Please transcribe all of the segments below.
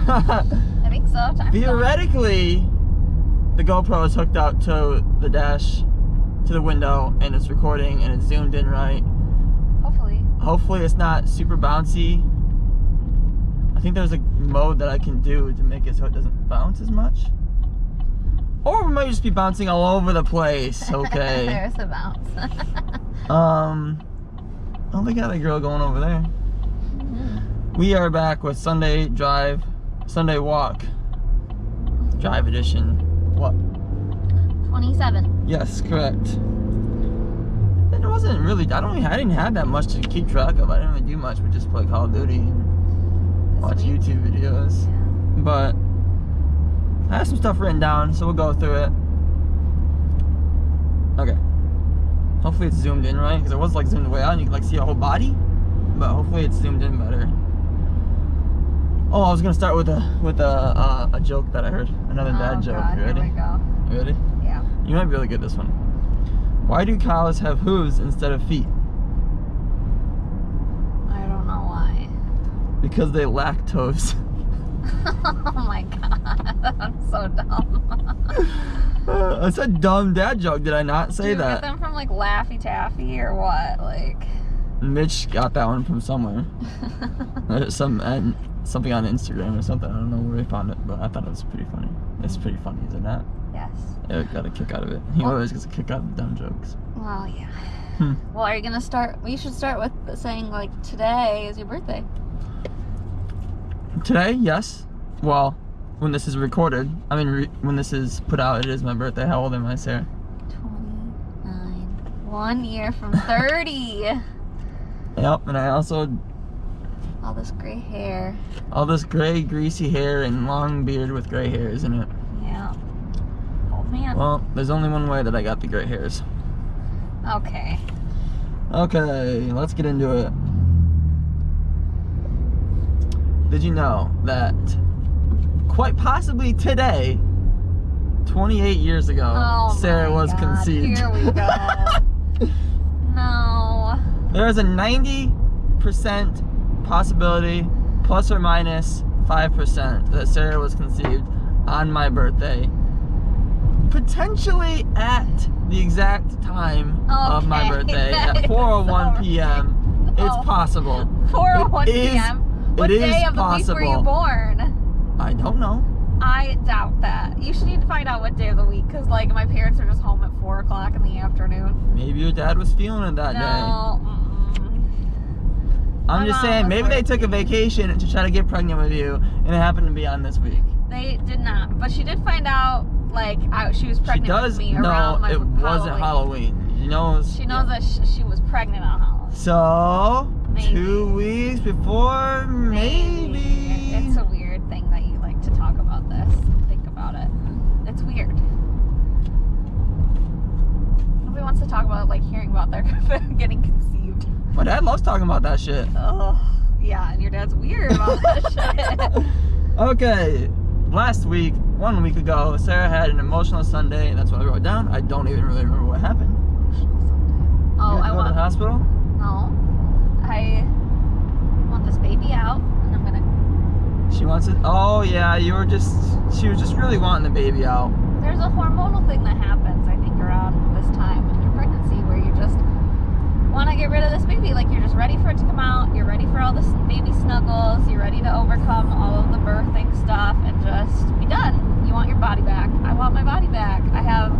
I think so. Time's Theoretically, the GoPro is hooked up to the dash, to the window, and it's recording and it's zoomed in right. Hopefully. Hopefully it's not super bouncy. I think there's a mode that I can do to make it so it doesn't bounce as much. Or we might just be bouncing all over the place, okay? There's a bounce. Oh, they got a girl going over there. We are back with Sunday walk, drive edition. What? 27. Yes, correct. It wasn't really, I didn't have that much to keep track of. I didn't really do much but just play Call of Duty and watch YouTube videos. Yeah. But I have some stuff written down, so we'll go through it. Okay. Hopefully it's zoomed in right, because it was like zoomed way out and you can like see a whole body. But hopefully it's zoomed in better. Oh, I was gonna start with a joke that I heard. Another dad joke. God, You ready? Here we go. You ready? Yeah. You might be really good at this one. Why do cows have hooves instead of feet? I don't know why. Because they lack toes. Oh my god, I'm so dumb. It's a dumb dad joke. Did I not say Did you that? get them from like Laffy Taffy or what? Like. Mitch got that one from somewhere. Something on Instagram or something. I don't know where he found it, but I thought it was pretty funny. It's pretty funny, is it not? Yes. Yeah, I got a kick out of it. He always gets a kick out of the dumb jokes. Well, yeah. Well, are you gonna start? We should start with saying like today is your birthday. Today, yes. Well, when this is recorded, I mean, when this is put out, it is my birthday. How old am I, Sarah? 29. 1 year from 30. Yep, and I also... All this gray hair. All this gray, greasy hair and long beard with gray hairs in it. Yeah. Oh, man. Well, there's only one way that I got the gray hairs. Okay. Okay, let's get into it. Did you know that quite possibly today, 28 years ago, Sarah was conceived? Here we go. No. There is a 90% possibility, plus or minus 5%, that Sarah was conceived on my birthday. Potentially at the exact time of my birthday at 4:01 p.m. It's possible. 4:01 p.m. What day of the week were you born? I don't know. I doubt that. You should need to find out what day of the week, because like my parents are just home at 4 o'clock in the afternoon. Maybe your dad was feeling it that day. I'm just saying, maybe they took a vacation to try to get pregnant with you, and it happened to be on this week. They did not, but she did find out like she was pregnant with me around my Halloween. It wasn't Halloween. She knows that she was pregnant on Halloween. So Maybe. 2 weeks before, maybe. It's a weird thing that you like to talk about this. Think about it. It's weird. Nobody wants to talk about like hearing about their getting conceived. My dad loves talking about that shit. Oh, yeah, and your dad's weird about that shit. Okay, last week, 1 week ago, Sarah had an emotional Sunday, and that's what I wrote down. I don't even really remember what happened. Oh, I went to the hospital? No. I want this baby out, and I'm gonna... She wants it? Oh, yeah, she was just really wanting the baby out. There's a hormonal thing that happens, I think, around this time in your pregnancy, where you just want to get rid of this baby. Like, you're just ready for it to come out, you're ready for all the baby snuggles, you're ready to overcome all of the birthing stuff and just be done. You want your body back. I want my body back. I have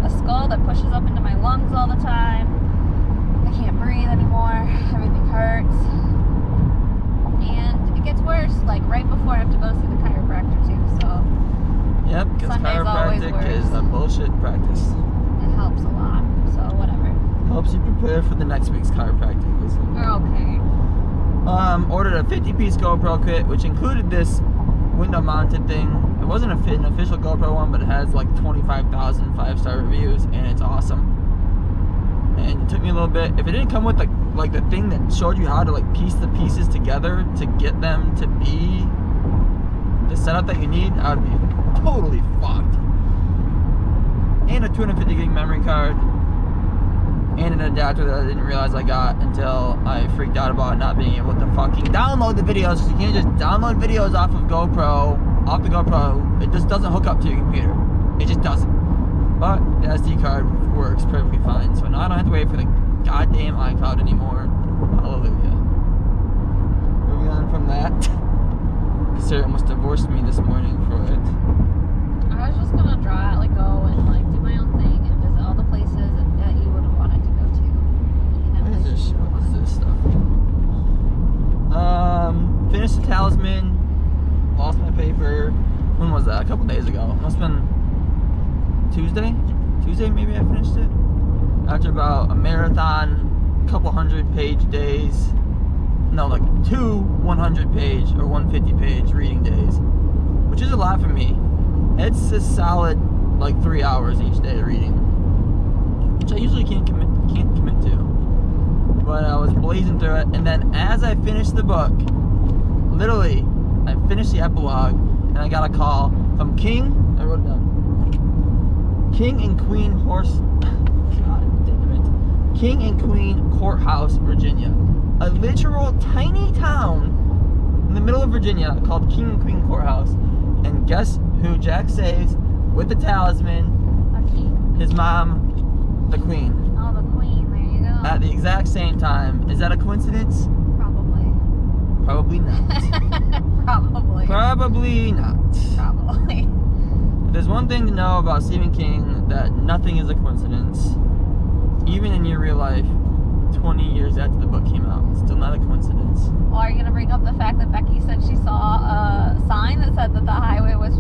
a skull that pushes up into my lungs all the time. I can't breathe anymore. Everything hurts. And it gets worse, like right before I have to go see the chiropractor too, so. Yep, because chiropractic is a bullshit practice. It helps a lot, so whatever. Helps you prepare for the next week's chiropractic visit. Okay. Ordered a 50-piece GoPro kit, which included this window-mounted thing. It wasn't an official GoPro one, but it has like 25,000 5-star reviews, and it's awesome. And it took me a little bit. If it didn't come with like the thing that showed you how to like piece the pieces together to get them to be the setup that you need, I would be totally fucked. And a 250 gig memory card. and an adapter that I didn't realize I got until I freaked out about not being able to fucking download the videos. Because you can't just download videos off the GoPro. It just doesn't hook up to your computer. It just doesn't. But the SD card works perfectly fine. So now I don't have to wait for the goddamn iCloud anymore. Hallelujah. Moving on from that. Sarah almost divorced me this morning for it. I was just gonna go and like do my own thing and visit all the places that you would have wanted to go to. What is this stuff? Finished the Talisman. Lost my paper. When was that? A couple days ago. Must have been Tuesday? Tuesday maybe I finished it. After about a marathon, couple 100-page days. No, like 2 100-page or 150-page reading days, which is a lot for me. It's a solid like 3 hours each day of reading, which I usually can't commit to. But I was blazing through it, and then as I finished the book, literally, I finished the epilogue, and I got a call from King. I wrote it down. King and Queen King and Queen Courthouse, Virginia. A literal tiny town in the middle of Virginia called King and Queen Courthouse. And guess who Jack saves with the Talisman? His mom, the Queen. Oh, the Queen, there you go. At the exact same time. Is that a coincidence? Probably. Probably not. Probably. Probably not. Probably. There's one thing to know about Stephen King, that nothing is a coincidence. Even in your real life, 20 years after the book came out. It's still not a coincidence. Well, are you going to bring up the fact that Becky said she saw a sign that said that the highway was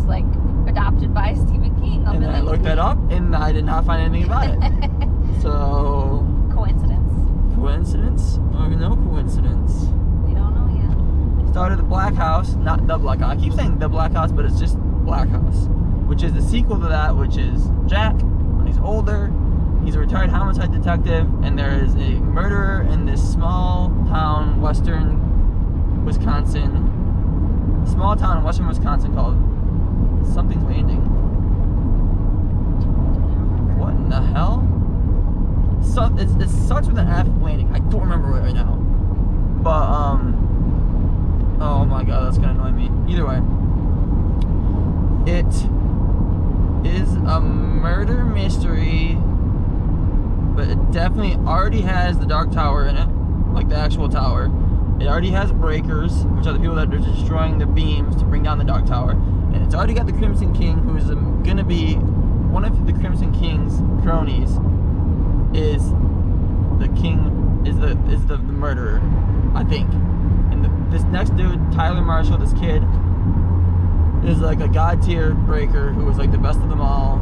like adopted by Stephen King? And then I looked that up, and I did not find anything about it. So... Coincidence. Coincidence or no coincidence? We don't know yet. Started the Black House, not the Black House. I keep saying the Black House, but it's just Black House, which is the sequel to that, which is Jack when he's older. He's a retired homicide detective, and there is a murderer in this small town, western Wisconsin called Something's Landing. What in the hell? So it starts with an F, Landing. I don't remember it right now. But oh my god, that's gonna annoy me. Either way, it is a murder mystery. But it definitely already has the Dark Tower in it, like the actual tower. It already has breakers, which are the people that are destroying the beams to bring down the Dark Tower. And it's already got the Crimson King, who is going to be one of the Crimson King's cronies. Is the murderer, I think. And this next dude, Tyler Marshall, this kid, is like a god tier breaker who is like the best of them all.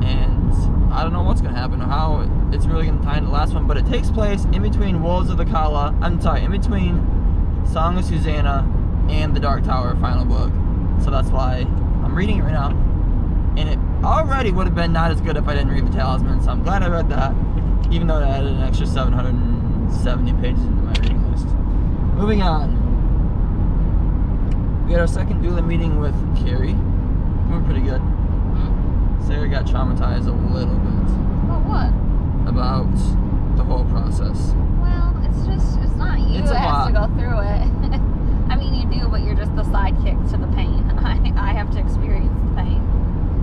And I don't know what's going to happen or how it's really going to tie into the last one, but it takes place in between Wolves of the Kala, in between Song of Susanna and the Dark Tower final book. So that's why I'm reading it right now. And it already would have been not as good if I didn't read the Talisman, so I'm glad I read that, even though it added an extra 770 pages into my reading list. Moving on. We had our second doula meeting with Carrie. We're pretty good. Sarah got traumatized a little bit. About what? About the whole process. Well, it's not you that has to go through it. I mean, you do, but you're just the sidekick to the pain. I have to experience the pain.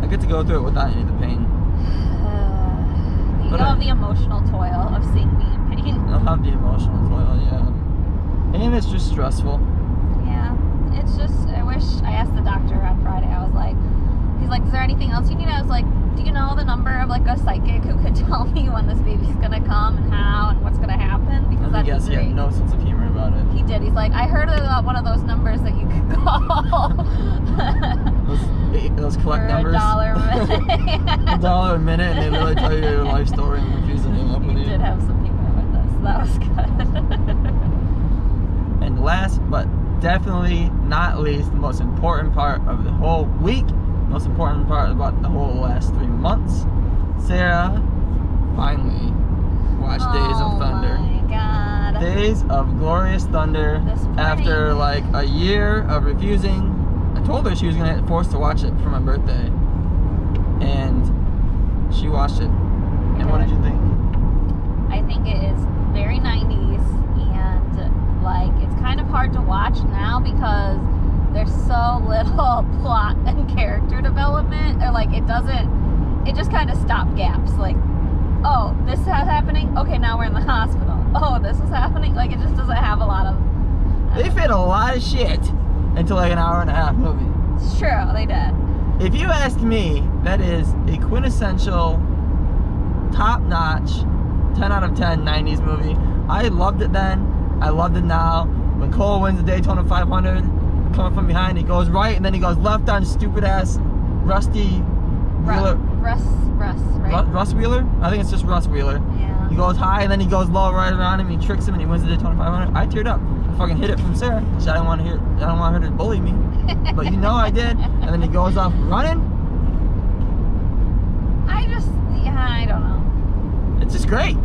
I get to go through it without any of the pain. You'll have the emotional toil of seeing me in pain. I'll have the emotional toil, yeah. And it's just stressful. Yeah, it's just, I wish, I asked the doctor on Friday, I was like, he's like, is there anything else you need? I was like, do you know the number of like a psychic who could tell me when this baby's gonna come and how and what's gonna happen? Because I guess he had no sense of humor about it. He did. He's like, I heard about one of those numbers that you could call. those collect numbers. $1 a minute. $1 a minute, and they literally tell you your life story and refuse to hang up with you. He did have some humor with us. So that was good. And last but definitely not least, the most important part of the whole week, most important part about the whole last 3 months, Sarah finally watched Days of Thunder. Oh my god. Days of Glorious Thunder. After like a year of refusing. I told her she was gonna get forced to watch it for my birthday, and she watched it. And what did you think? I think it is very 90s, and like it's kind of hard to watch now because there's so little plot and character development, or like it just kind of stop gaps. Like, oh, this is happening, okay, now we're in the hospital. Oh, this is happening. Like, it just doesn't have a lot of They fit a lot of shit into like an hour and a half movie. It's true, they did. If you ask me, that is a quintessential, top-notch, 10 out of 10 90s movie. I loved it then. I loved it now. When Cole wins the Daytona 500, coming from behind, he goes right, and then he goes left on stupid-ass Rusty Wheeler. Russ, right? Russ Wheeler? I think it's just Russ Wheeler. Yeah. He goes high, and then he goes low right around him. He tricks him, and he wins the Daytona 500. I teared up. I fucking hid it from Sarah. She, I don't want her to bully me, but you know I did. And then he goes off running. I don't know. It's just great.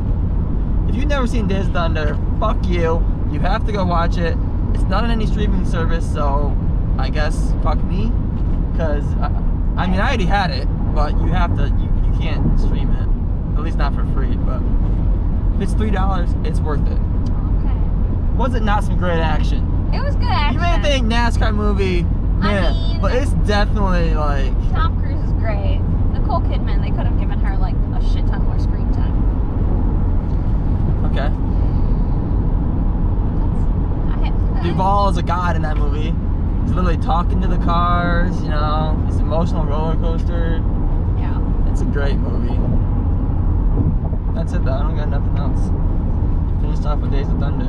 If you've never seen Days of Thunder, fuck you. You have to go watch it. It's not on any streaming service, so I guess fuck me. Because, I mean, I already had it, but you have to, you can't stream it. At least not for free, but if it's $3, it's worth it. Okay. Was it not some great action? It was good action. You may think NASCAR movie, man, mean, but it's definitely like... Tom Cruise is great. Nicole Kidman, they could have given her like a shit ton more screen time. Okay. Duvall is a god in that movie. He's literally talking to the cars, you know, it's an emotional roller coaster. Yeah. It's a great movie. That's it though, I don't got nothing else. Finished off with Days of Thunder.